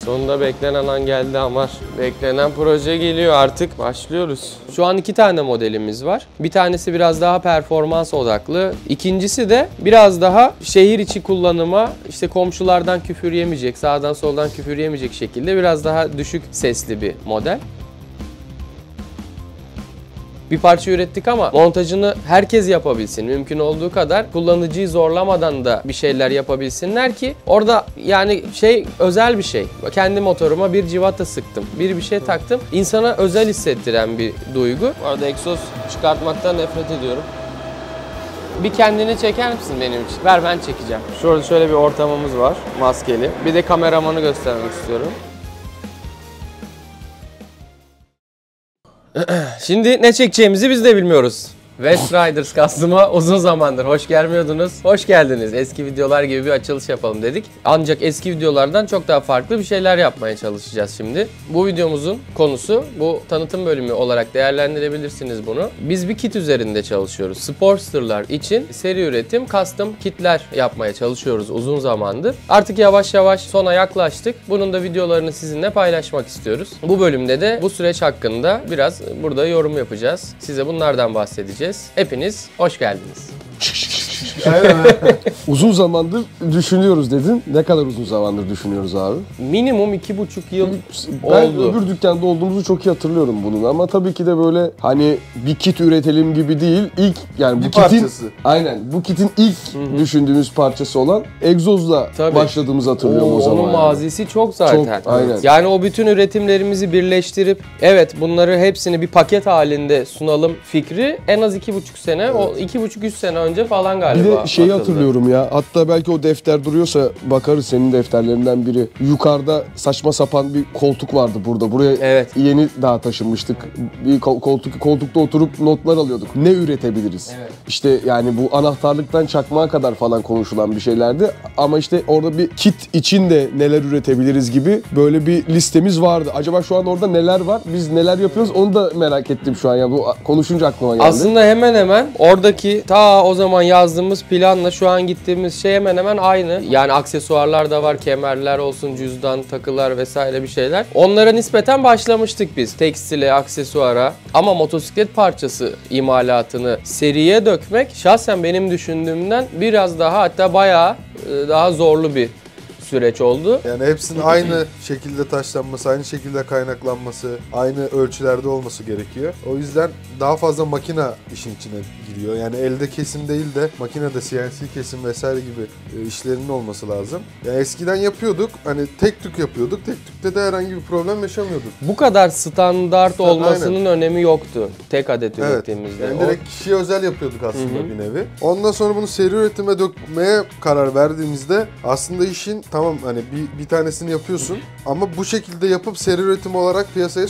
Sonunda beklenen an geldi Amar. Beklenen proje geliyor artık. Başlıyoruz. Şu an 2 tane modelimiz var. Bir tanesi biraz daha performans odaklı. İkincisi de biraz daha şehir içi kullanıma, işte komşulardan küfür yemeyecek, sağdan soldan küfür yemeyecek şekilde biraz daha düşük sesli bir model. Bir parça ürettik ama montajını herkes yapabilsin. Mümkün olduğu kadar kullanıcıyı zorlamadan da bir şeyler yapabilsinler ki orada yani özel bir şey. Kendi motoruma bir civata sıktım. Bir şey taktım. İnsana özel hissettiren bir duygu. Bu arada egzoz çıkartmaktan nefret ediyorum. Bir kendini çeker misin benim için? Ver, ben çekeceğim. Şurada şöyle bir ortamımız var. Maskeli. Bir de kameramanı göstermek istiyorum. Şimdi ne çekeceğimizi biz de bilmiyoruz. West Riders Custom'a uzun zamandır hoş gelmiyordunuz. Hoş geldiniz. Eski videolar gibi bir açılış yapalım dedik. Ancak eski videolardan çok daha farklı bir şeyler yapmaya çalışacağız şimdi. Bu videomuzun konusu, bu tanıtım bölümü olarak değerlendirebilirsiniz bunu. Biz bir kit üzerinde çalışıyoruz. Sportster'lar için seri üretim, custom kitler yapmaya çalışıyoruz uzun zamandır. Artık yavaş yavaş sona yaklaştık. Bunun da videolarını sizinle paylaşmak istiyoruz. Bu bölümde de bu süreç hakkında biraz burada yorum yapacağız. Size bunlardan bahsedeceğiz. Hepiniz hoş geldiniz. Uzun zamandır düşünüyoruz dedin. Ne kadar uzun zamandır düşünüyoruz abi? Minimum 2,5 yıl ben oldu. öbür dükkanda olduğumuzu çok iyi hatırlıyorum bunun ama tabii ki de böyle hani bir kit üretelim gibi değil. İlk yani bu kitin aynen bu kitin ilk düşündüğümüz parçası olan egzozla başladığımızı hatırlıyorum o zaman. Onun mazisi çok zaten. Çok, aynen. Yani o bütün üretimlerimizi birleştirip evet bunları hepsini bir paket halinde sunalım fikri en az 2,5 sene, evet. O 2,5-3 sene önce falan galiba. Bir de şeyi hatırlıyorum ya, hatta belki o defter duruyorsa bakarız, senin defterlerinden biri. Yukarıda saçma sapan bir koltuk vardı burada. Buraya yeni daha taşınmıştık. Bir koltukta oturup notlar alıyorduk. Ne üretebiliriz? Evet. İşte yani bu anahtarlıktan çakmağa kadar falan konuşulan bir şeylerdi. Ama işte orada bir kit için de neler üretebiliriz gibi böyle bir listemiz vardı. Acaba şu an orada neler var? Biz neler yapıyoruz? Onu da merak ettim şu an ya. Bu konuşunca aklıma geldi. Aslında hemen hemen oradaki ta o zaman yazdığımız planla şu an gittiğimiz şey hemen hemen aynı. Yani aksesuarlar da var, kemerler olsun, cüzdan, takılar vesaire bir şeyler. Onlara nispeten başlamıştık biz tekstile, aksesuara. Ama motosiklet parçası imalatını seriye dökmek şahsen benim düşündüğümden biraz daha, hatta bayağı daha zorlu bir süreç oldu. Yani hepsinin aynı şekilde taşlanması, aynı şekilde kaynaklanması, aynı ölçülerde olması gerekiyor. O yüzden daha fazla makine işin içine giriyor. Yani elde kesim değil de makinede CNC kesim vesaire gibi işlerinin olması lazım. Yani eskiden yapıyorduk, hani tek tük yapıyorduk. Tek tükte de herhangi bir problem yaşamıyorduk. Bu kadar standart olmasının önemi yoktu tek adet ürettiğimizde. Yani direkt kişiye özel yapıyorduk aslında bir nevi. Ondan sonra bunu seri üretime dökmeye karar verdiğimizde aslında işin tamam hani bir tanesini yapıyorsun ama bu şekilde yapıp seri üretim olarak piyasaya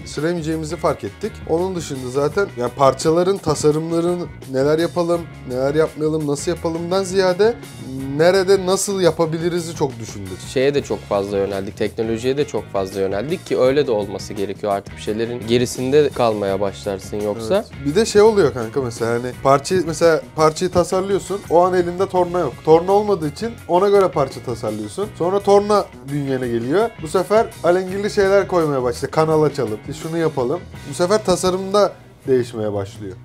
süremeyeceğimizi fark ettik. Onun dışında zaten yani parçaların, tasarımların neler yapalım, neler yapmayalım, nasıl yapalımdan ziyade nerede nasıl yapabiliriz'i çok düşündük. Şeye de çok fazla yöneldik, teknolojiye de çok fazla yöneldik ki öyle de olması gerekiyor. Artık bir şeylerin gerisinde kalmaya başlarsın yoksa. Evet. Bir de şey oluyor kanka, mesela hani parçayı tasarlıyorsun, o an elinde torna yok. Torna olmadığı için ona göre parça tasarlıyorsun. Sonra torna bünyene geliyor. Bu sefer alengirli şeyler koymaya başlıyor. Kanal açalım, şunu yapalım. Bu sefer tasarımda değişmeye başlıyor.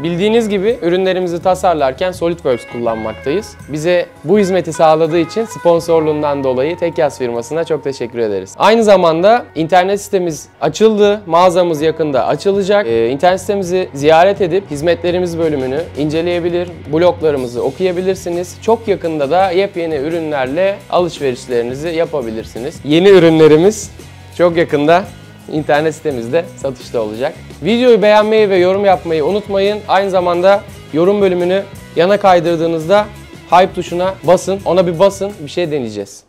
Bildiğiniz gibi ürünlerimizi tasarlarken SolidWorks kullanmaktayız. Bize bu hizmeti sağladığı için sponsorluğundan dolayı Tekyas firmasına çok teşekkür ederiz. Aynı zamanda internet sitemiz açıldı, mağazamız yakında açılacak. İnternet sitemizi ziyaret edip hizmetlerimiz bölümünü inceleyebilir, bloglarımızı okuyabilirsiniz. Çok yakında da yepyeni ürünlerle alışverişlerinizi yapabilirsiniz. Yeni ürünlerimiz çok yakında İnternet sitemizde satışta olacak. Videoyu beğenmeyi ve yorum yapmayı unutmayın. Aynı zamanda yorum bölümünü yana kaydırdığınızda hype tuşuna basın. Ona bir basın, bir şey deneyeceğiz.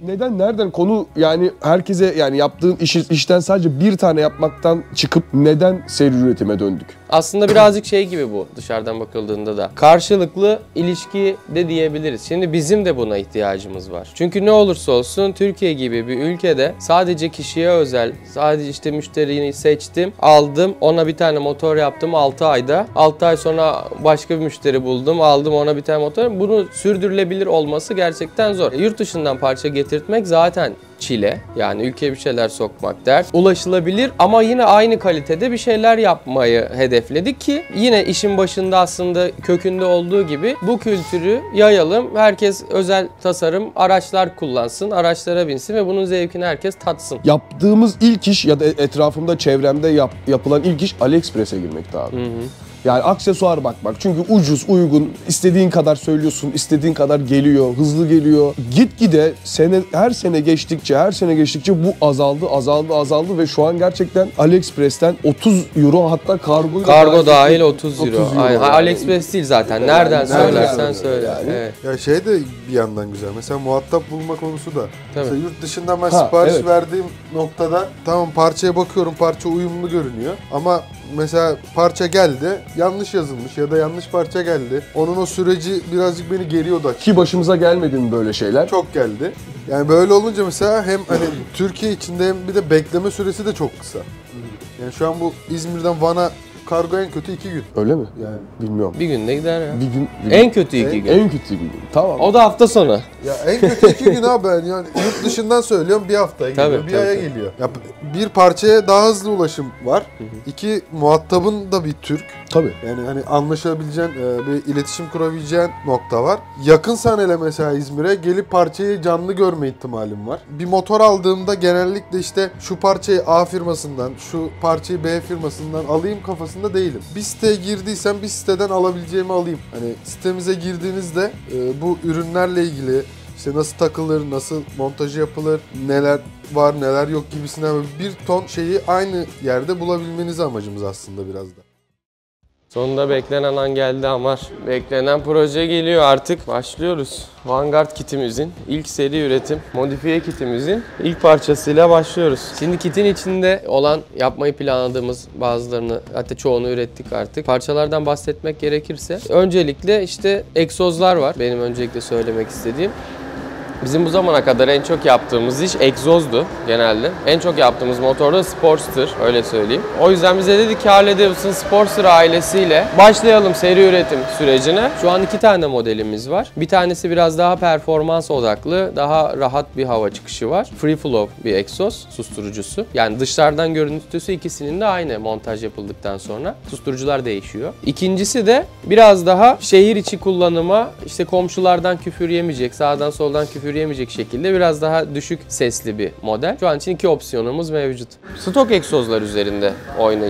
Neden, nereden konu yani herkese yani yaptığın işten sadece bir tane yapmaktan çıkıp neden seri üretime döndük? Aslında birazcık şey gibi bu dışarıdan bakıldığında da. Karşılıklı ilişki de diyebiliriz. Şimdi bizim de buna ihtiyacımız var. Çünkü ne olursa olsun Türkiye gibi bir ülkede sadece kişiye özel, sadece işte müşteriyi seçtim, aldım, ona bir tane motor yaptım 6 ayda. 6 ay sonra başka bir müşteri buldum, aldım ona bir tane motor. Bunu sürdürülebilir olması gerçekten zor. Yurt dışından parça getirtmek zaten çile. Yani ülkeye bir şeyler sokmak dert. Ulaşılabilir ama yine aynı kalitede bir şeyler yapmayı hedefledik ki yine işin başında aslında kökünde olduğu gibi bu kültürü yayalım. Herkes özel tasarım araçlar kullansın, araçlara binsin ve bunun zevkini herkes tatsın. Yaptığımız ilk iş ya da etrafımda, çevremde yapılan ilk iş AliExpress'e girmekti abi. Yani aksesuar bakmak. Çünkü ucuz, uygun, istediğin kadar söylüyorsun, istediğin kadar geliyor, hızlı geliyor. Gitgide her sene geçtikçe bu azaldı ve şu an gerçekten AliExpress'ten 30 euro hatta kargo dahil 30 euro. Aynen. Yani. AliExpress değil zaten. Nereden söylersen söyle. Yani. Evet. Ya şey de bir yandan güzel. Mesela muhatap bulma konusu da. Tabii. Mesela yurt dışından ben sipariş evet. verdiğim noktada tamam parçaya bakıyorum, parça uyumlu görünüyor. Ama mesela parça geldi, yanlış yazılmış ya da yanlış parça geldi. Onun o süreci birazcık beni geriyordu. Ki başımıza gelmedi mi böyle şeyler? Çok geldi. Yani böyle olunca mesela hem hani Türkiye içinde hem bir de bekleme süresi de çok kısa. Yani şu an bu İzmir'den Van'a kargo en kötü 2 gün. Öyle mi? Yani bilmiyorum. Bir günde gider ya. Bir gün. En kötü 2 gün. En kötü bir gün. Tamam. O da hafta sonu. ya en kötü 2 gün abi ben yani yurt dışından söylüyorum bir haftaya geliyor, Tabii, bir aya tabii. geliyor. Ya bir parçaya daha hızlı ulaşım var. İki muhatabın da bir Türk. Tabii. Yani hani anlaşabileceğin, bir iletişim kurabileceğin nokta var. Yakınsan hele mesela İzmir'e gelip parçayı canlı görme ihtimalim var. Bir motor aldığımda genellikle işte şu parçayı A firmasından, şu parçayı B firmasından alayım kafasında değilim. Bir siteye girdiysem bir siteden alabileceğimi alayım. Hani sitemize girdiğinizde bu ürünlerle ilgili işte nasıl takılır, nasıl montajı yapılır, neler var neler yok gibisinden bir ton şeyi aynı yerde bulabilmeniz amacımız aslında biraz da. Sonunda beklenen an geldi Amar. Beklenen proje geliyor artık. Başlıyoruz. Vanguard kitimizin ilk seri üretim modifiye kitimizin ilk parçasıyla başlıyoruz. Şimdi kitin içinde olan yapmayı planladığımız bazılarını hatta çoğunu ürettik artık. Parçalardan bahsetmek gerekirse öncelikle işte egzozlar var. Benim öncelikle söylemek istediğim. Bizim bu zamana kadar en çok yaptığımız iş egzozdu genelde. En çok yaptığımız motor da Sportster, öyle söyleyeyim. O yüzden bize dedik ki Harley Davidson Sportster ailesiyle başlayalım seri üretim sürecine. Şu an 2 tane modelimiz var. Bir tanesi biraz daha performans odaklı, daha rahat bir hava çıkışı var. Free flow bir egzoz susturucusu. Yani dışarıdan görüntüsü ikisinin de aynı montaj yapıldıktan sonra. Susturucular değişiyor. İkincisi de biraz daha şehir içi kullanıma, işte komşulardan küfür yemeyecek, sağdan soldan küfür yemeyecek şekilde biraz daha düşük sesli bir model. Şu an için 2 opsiyonumuz mevcut. Stok egzozlar üzerinde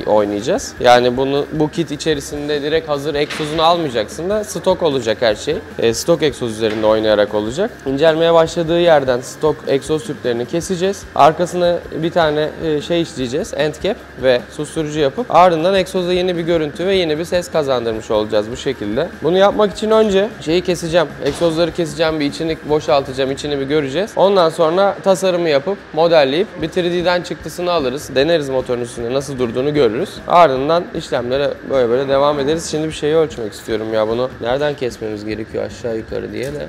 oynayacağız. Yani bu kit içerisinde direkt hazır egzozunu almayacaksın da stok olacak her şey. Stok egzoz üzerinde oynayarak olacak. İncelmeye başladığı yerden stok egzoz tüplerini keseceğiz. Arkasına bir tane şey işleyeceğiz. End cap ve susturucu yapıp ardından egzoza yeni bir görüntü ve yeni bir ses kazandırmış olacağız bu şekilde. Bunu yapmak için önce şeyi keseceğim. Egzozları keseceğim, bir içini boşaltacağım. İçini bir göreceğiz. Ondan sonra tasarımı yapıp modelleyip bir 3D'den çıktısını alırız. Deneriz motorun üstünde nasıl durduğunu görürüz. Ardından işlemlere böyle devam ederiz. Şimdi bir şeyi ölçmek istiyorum ya, bunu nereden kesmemiz gerekiyor aşağı yukarı diye de.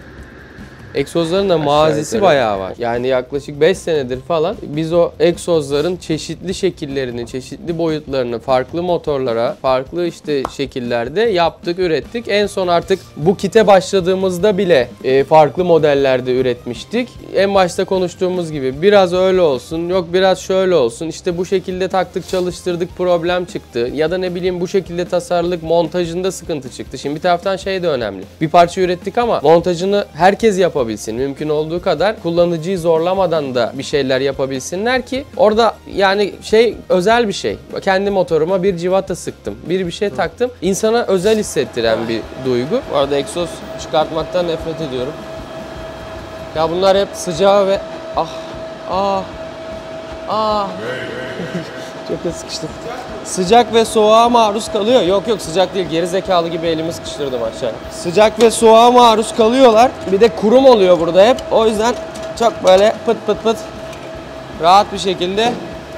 Egzozların da mazisi bayağı var. Yani yaklaşık 5 senedir falan biz o egzozların çeşitli şekillerini, çeşitli boyutlarını farklı motorlara, farklı işte şekillerde yaptık, ürettik. En son artık bu kite başladığımızda bile farklı modellerde üretmiştik. En başta konuştuğumuz gibi biraz öyle olsun, yok biraz şöyle olsun. İşte bu şekilde taktık, çalıştırdık, problem çıktı. Ya da ne bileyim bu şekilde tasarladık, montajında sıkıntı çıktı. Şimdi bir taraftan şey de önemli. Bir parça ürettik ama montajını herkes yapabilsin. Mümkün olduğu kadar kullanıcıyı zorlamadan da bir şeyler yapabilsinler ki orada yani şey özel bir şey. Kendi motoruma bir civata sıktım. Bir şey taktım. İnsana özel hissettiren bir duygu. Bu arada egzoz çıkartmaktan nefret ediyorum. Ya bunlar hep sıcağı ve çok da sıkıştım. Sıcak ve soğuğa maruz kalıyor. Yok sıcak değil. Geri zekalı gibi elimi sıkıştırdım aşağı. Sıcak ve soğuğa maruz kalıyorlar. Bir de kurum oluyor burada hep. O yüzden çok böyle pıt pıt pıt rahat bir şekilde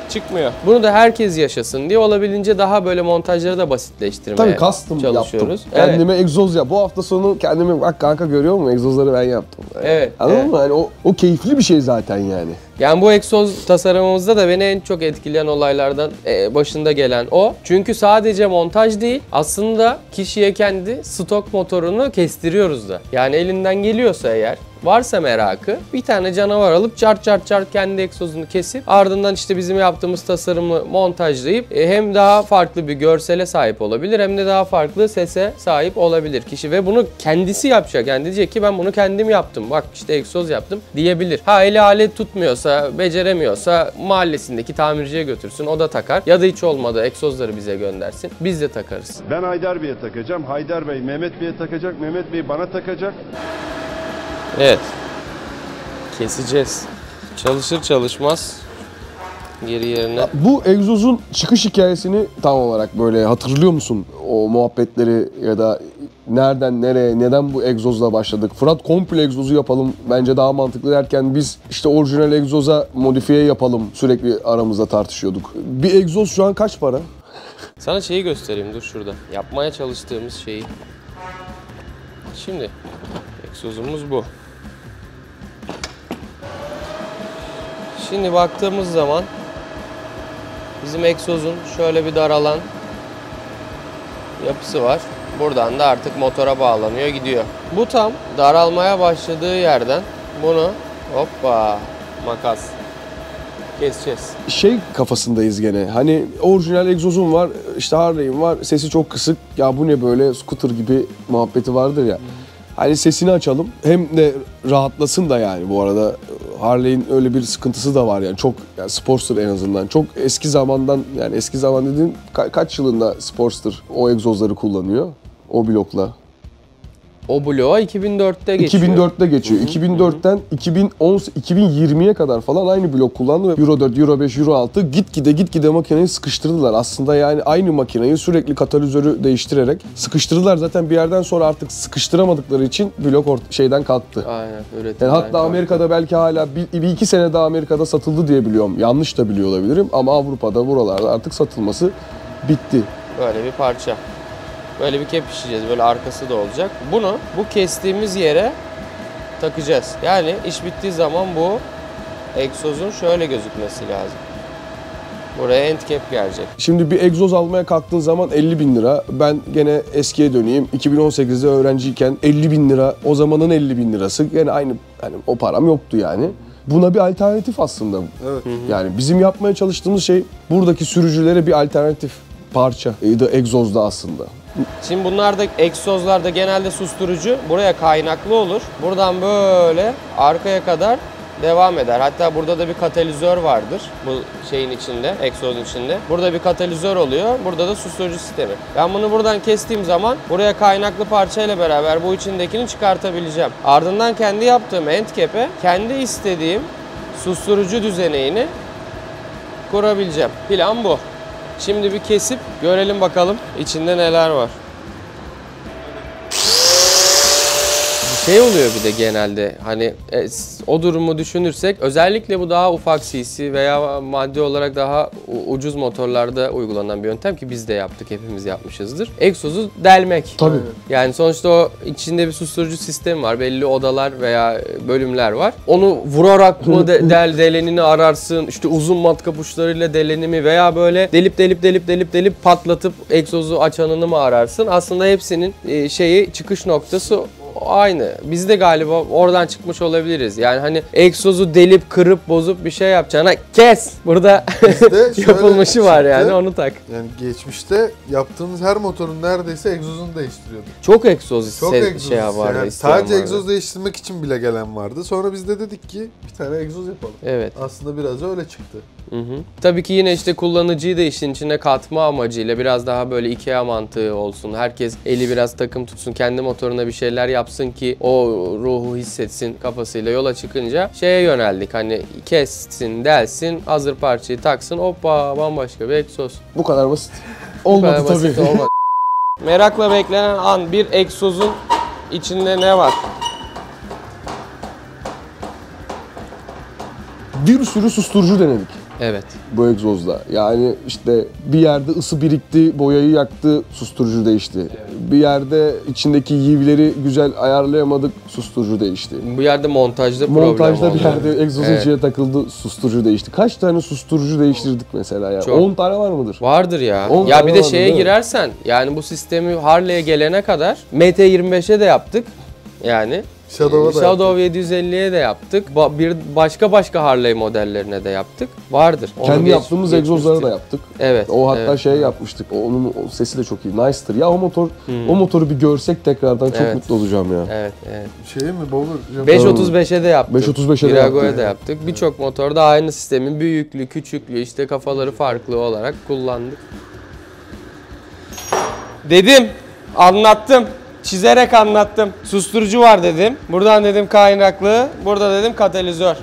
çıkmıyor. Bunu da herkes yaşasın diye olabildiğince daha böyle montajları da basitleştirmeye çalışıyoruz. Yaptım. Kendime egzoz yap. Bu hafta sonu kendime bak kanka görüyor musun? Egzozları ben yaptım. Evet. Anladın mı? Yani o keyifli bir şey zaten yani. Yani bu egzoz tasarımımızda da beni en çok etkileyen olaylardan başında gelen o. Çünkü sadece montaj değil, aslında kişiye kendi stok motorunu kestiriyoruz da. Yani elinden geliyorsa eğer, varsa merakı, bir tane canavar alıp çart çart çart kendi egzozunu kesip ardından işte bizim yaptığımız tasarımı montajlayıp hem daha farklı bir görsele sahip olabilir hem de daha farklı sese sahip olabilir kişi ve bunu kendisi yapacak. Yani diyecek ki ben bunu kendim yaptım. Bak işte egzoz yaptım diyebilir. Ha eli alet tutmuyorsa, beceremiyorsa mahallesindeki tamirciye götürsün. O da takar. Ya da hiç olmadı egzozları bize göndersin. Biz de takarız. Ben Haydar Bey'e takacağım. Haydar Bey Mehmet Bey'e takacak. Mehmet Bey bana takacak. Evet. Keseceğiz. Çalışır çalışmaz geri yerine. Bu egzozun çıkış hikayesini tam olarak böyle hatırlıyor musun? O muhabbetleri ya da nereden nereye, neden bu egzozla başladık? Fırat komple egzozu yapalım bence daha mantıklı derken biz işte orijinal egzoza modifiye yapalım sürekli aramızda tartışıyorduk. Bir egzoz şu an kaç para? Sana şeyi göstereyim dur şurada. Yapmaya çalıştığımız şeyi. Şimdi egzozumuz bu. Şimdi baktığımız zaman bizim egzozun şöyle bir daralan yapısı var. Buradan da artık motora bağlanıyor gidiyor. Bu tam daralmaya başladığı yerden bunu hoppa makas keseceğiz. Şey kafasındayız gene. Hani orijinal egzozum var, işte Harley'im var, sesi çok kısık. Ya bu ne böyle scooter gibi muhabbeti vardır ya. Hani sesini açalım. Hem de rahatlasın da yani bu arada. Harley'in öyle bir sıkıntısı da var yani çok yani Sportster en azından çok eski zamandan yani eski zaman dediğin kaç yılında Sportster o egzozları kullanıyor o blokla. O bloğa 2004'te geçiyor. 2004'te geçiyor. 2004'ten 2020'ye kadar falan aynı blok kullandı ve Euro 4, Euro 5, Euro 6 gitgide makineyi sıkıştırdılar. Aslında yani aynı makineyi sürekli katalizörü değiştirerek sıkıştırdılar. Zaten bir yerden sonra artık sıkıştıramadıkları için blok şeyden kalktı. Aynen üretim. Yani hatta Amerika'da belki hala bir iki sene daha Amerika'da satıldı diye biliyorum. Yanlış da biliyor olabilirim ama Avrupa'da buralarda artık satılması bitti. Böyle bir parça. Böyle bir kep pişireceğiz. Böyle arkası da olacak. Bunu bu kestiğimiz yere takacağız. Yani iş bittiği zaman bu egzozun şöyle gözükmesi lazım. Buraya end cap gelecek. Şimdi bir egzoz almaya kalktığın zaman 50.000 lira. Ben gene eskiye döneyim. 2018'de öğrenciyken 50.000 lira. O zamanın 50.000 lirası. Gene aynı yani o param yoktu yani. Buna bir alternatif aslında. Evet. Yani bizim yapmaya çalıştığımız şey buradaki sürücülere bir alternatif parça. Egzozda aslında. Şimdi bunlarda egzozlarda genelde susturucu buraya kaynaklı olur. Buradan böyle arkaya kadar devam eder. Hatta burada da bir katalizör vardır bu şeyin içinde, egzozun içinde. Burada bir katalizör oluyor. Burada da susturucu sistemi. Ben bunu buradan kestiğim zaman buraya kaynaklı parçayla beraber bu içindekini çıkartabileceğim. Ardından kendi yaptığım end cap'e kendi istediğim susturucu düzeneğini kurabileceğim. Plan bu. Şimdi bir kesip görelim bakalım içinde neler var. Şey oluyor bir de genelde hani o durumu düşünürsek özellikle bu daha ufak cc veya maddi olarak daha ucuz motorlarda uygulanan bir yöntem ki biz de yaptık, hepimiz yapmışızdır. Egzozu delmek. Tabii. Yani sonuçta o içinde bir susturucu sistemi var, belli odalar veya bölümler var. Onu vurarak mı delenini ararsın, işte uzun matkap uçlarıyla delenimi veya böyle delip patlatıp egzozu açanını mı ararsın? Aslında hepsinin çıkış noktası aynı. Biz de galiba oradan çıkmış olabiliriz. Yani hani egzozu delip, kırıp, bozup bir şey yapacağına kes. Burada yapılmışı var yani onu tak. Yani geçmişte yaptığımız her motorun neredeyse egzozunu değiştiriyorduk. Çok egzoz Çok egzoz vardı. yani sadece egzoz değiştirmek için bile gelen vardı. Sonra biz de dedik ki bir tane egzoz yapalım. Evet. Aslında biraz öyle çıktı. Hı. Tabii ki yine işte kullanıcıyı da işin içine katma amacıyla biraz daha böyle IKEA mantığı olsun. Herkes eli biraz takım tutsun, kendi motoruna bir şeyler yapsın ki o ruhu hissetsin kafasıyla yola çıkınca şeye yöneldik. Hani kessin, delsin, hazır parçayı taksın, hoppa bambaşka bir egzoz. Bu kadar basit. Olmadı Bu kadar basit tabii. olmadı. Merakla beklenen an, bir egzozun içinde ne var? Bir sürü susturucu denedik Evet. bu egzozla. Yani işte bir yerde ısı birikti, boyayı yaktı, susturucu değişti. Bir yerde içindeki yivleri güzel ayarlayamadık, susturucu değişti. Bu yerde montajda problem oldu. Montajda bir yerde egzozun içine takıldı, susturucu değişti. Kaç tane susturucu değiştirdik mesela ya? Çok. 10 tane var mıdır? Vardır ya. 10 Ya tane bir de vardır, şeye değil mi? girersen yani bu sistemi Harley'e gelene kadar MT25'e de yaptık. Yani Shadow'a da yaptık. 750'ye de yaptık. Bir başka Harley modellerine de yaptık. Vardır. Onu Kendi yaptığımız egzozları da yaptık. Evet. O hatta evet. şey yapmıştık. O sesi de çok iyi. Nice'tır. Ya o motoru bir görsek tekrardan çok Evet. mutlu olacağım ya. Evet, evet. Şey mi Bowler? 535'e de yaptık. 535'e de Virago'ya yaptık. da yaptık. Birçok motorda aynı sistemin büyüklüğü, küçüklüğü, işte kafaları farklı olarak kullandık. Dedim, anlattım. Çizerek anlattım. Susturucu var dedim. Buradan dedim kaynaklı. Burada dedim katalizör.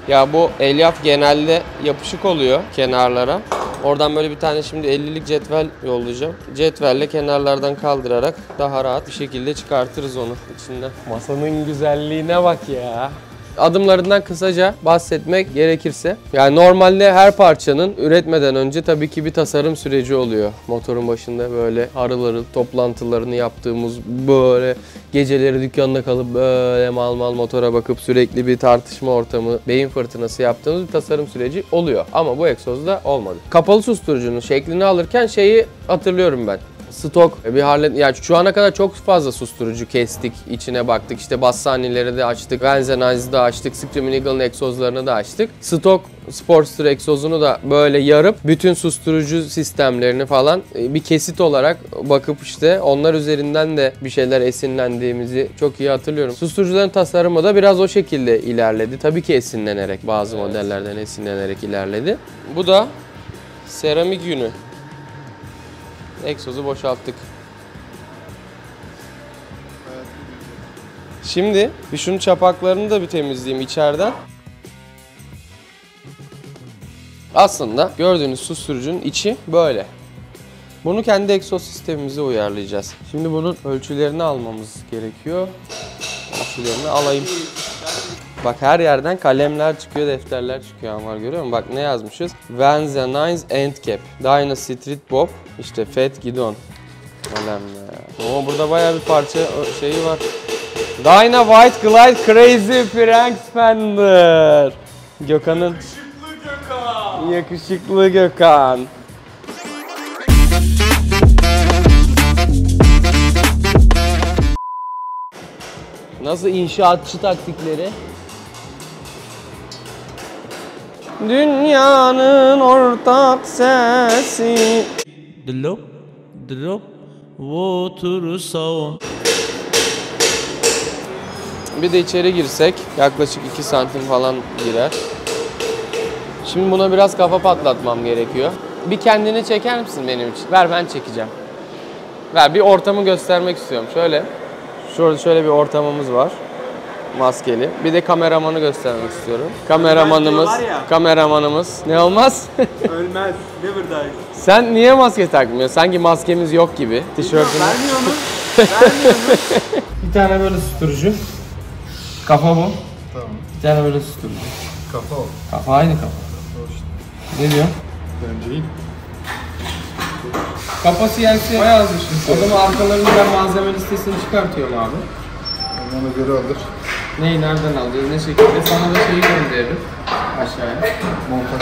Ya bu elyaf genelde yapışık oluyor kenarlara. Oradan böyle bir tane şimdi 50'lik cetvel yollayacağım. Cetvelle kenarlardan kaldırarak daha rahat bir şekilde çıkartırız onu içinden. Masanın güzelliğine bak ya. Adımlarından kısaca bahsetmek gerekirse, yani normalde her parçanın üretmeden önce tabii ki bir tasarım süreci oluyor. Motorun başında böyle harıl harıl toplantılarını yaptığımız, böyle geceleri dükkanda kalıp böyle mal motora bakıp sürekli bir tartışma ortamı, beyin fırtınası yaptığımız bir tasarım süreci oluyor. Ama bu egzozda olmadı. Kapalı susturucunun şeklini alırken şeyi hatırlıyorum ben. Stok bir Harley, yani şu ana kadar çok fazla susturucu kestik, içine baktık, işte bassaniyeleri de açtık, Venzenize'ı da açtık, Screaming Eagle'ın egzozlarını da açtık. Stok Sportster egzozunu da böyle yarıp bütün susturucu sistemlerini falan bir kesit olarak bakıp işte onlar üzerinden de bir şeyler esinlendiğimizi çok iyi hatırlıyorum. Susturucuların tasarımı da biraz o şekilde ilerledi. Tabii ki esinlenerek, bazı modellerden esinlenerek ilerledi. Bu da seramik yünü. Egzozu boşalttık. Şimdi bir şunun çapaklarını da bir temizleyeyim içeriden. Aslında gördüğünüz susturucunun içi böyle. Bunu kendi egzoz sistemimize uyarlayacağız. Şimdi bunun ölçülerini almamız gerekiyor. Ölçülerini alayım. Bak her yerden kalemler çıkıyor, defterler çıkıyor Anvar, görüyor musun? Bak ne yazmışız? Venzenize End Cap, Dyna Street Bob, işte Fat Gidon. Kalemler. Oo, burada bayağı bir parça şeyi var. Dyna White Glide Crazy Prank Fender. Gökhan'ın. Yakışıklı Gökhan. Nasıl inşaatçı taktikleri? Dünyanın ortak sesi. Drop, drop, water sound. Bir de içeri girsek yaklaşık 2 santim falan girer. Şimdi buna biraz kafa patlatmam gerekiyor. Bir kendini çeker misin benim için? Ver, ben çekeceğim. Ver, bir ortamı göstermek istiyorum. Şurada şöyle bir ortamımız var. Maskeli. Bir de kameramanı göstermek istiyorum. Kameramanımız. Ne olmaz? Ölmez. Never die. Sen niye maske takmıyorsun? Sanki maskemiz yok gibi. Tişörtünü. Vermiyor mu? Bir tane böyle susturucu. Kafa bu. Tamam. Bir tane böyle susturucu. Kafa o. Kafa aynı kafa. Ne diyor? Bence iyi. Kafa CNC yazmışsın. O zaman arkalarını ben malzeme listesini çıkartıyorum abi. Ona göre alır. Neyi nereden alacağız, ne şekilde? Sana da şeyi gönderirim aşağıya. Montaj.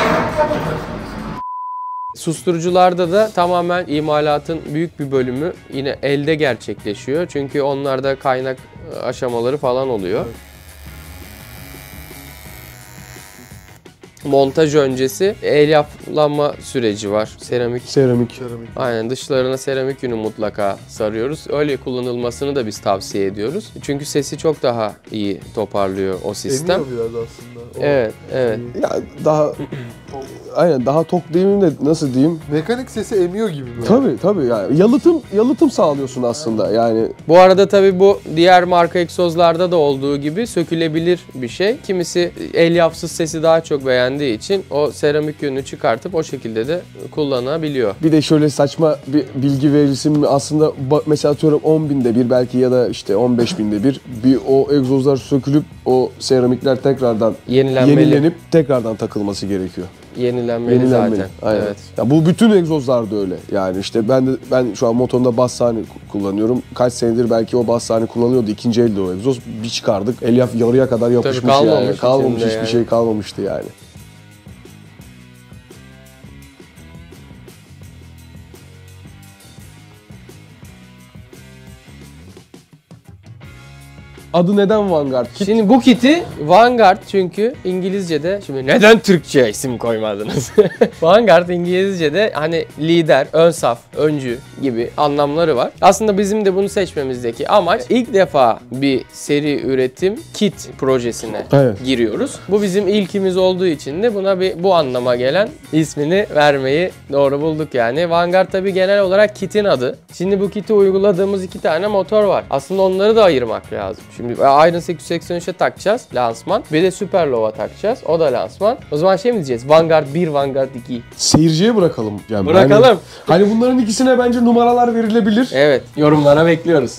Susturucularda da tamamen imalatın büyük bir bölümü yine elde gerçekleşiyor. Çünkü onlarda kaynak aşamaları falan oluyor. Evet. Montaj öncesi elyaflanma süreci var. Seramik. Aynen, dışlarına seramik yünü mutlaka sarıyoruz. Öyle kullanılmasını da biz tavsiye ediyoruz. Çünkü sesi çok daha iyi toparlıyor o sistem. Emiyor biraz aslında. Evet, evet. Ya daha aynen, daha tok diyeyim de nasıl diyeyim? Mekanik sesi emiyor gibi mi? Tabii yani yalıtım sağlıyorsun aslında yani. Bu arada tabii bu diğer marka egzozlarda da olduğu gibi sökülebilir bir şey. Kimisi elyafsız sesi daha çok beğendi. işlendiği için o seramik yönünü çıkartıp o şekilde de kullanabiliyor. Bir de şöyle saçma bir bilgi verilsin mi? Aslında mesela atıyorum 10.000'de bir belki ya da işte 15.000'de bir o egzozlar sökülüp o seramikler tekrardan yenilenip tekrardan takılması gerekiyor. Yenilenmeli zaten. Aynen. Evet. Ya bu bütün egzozlarda öyle. Yani işte ben şu an motorumda Bassani kullanıyorum. Kaç senedir belki o Bassani kullanıyordu. İkinci elde o egzoz. Bir çıkardık. Elyaf yarıya kadar yapışmış yani. Kalmamış hiçbir yani. şey kalmamıştı yani. Adı neden Vanguard? Şimdi bu kiti Vanguard çünkü İngilizce'de, şimdi neden Türkçe isim koymadınız? Vanguard İngilizce'de hani lider, ön saf, öncü gibi anlamları var. Aslında bizim de bunu seçmemizdeki amaç ilk defa bir seri üretim kit projesine giriyoruz. Bu bizim ilkimiz olduğu için de buna bu anlama gelen ismini vermeyi doğru bulduk yani. Vanguard tabii genel olarak kitin adı. Şimdi bu kiti uyguladığımız 2 tane motor var. Aslında onları da ayırmak lazım. Şimdi Iron 883'e takacağız lansman. Bir de Superlow'a takacağız. O da lansman. O zaman şey mi diyeceğiz? Vanguard 1, Vanguard 2. Seyirciye bırakalım. Yani Bırakalım. Hani bunların ikisine bence numaralar verilebilir. Evet. Yorumlara bekliyoruz.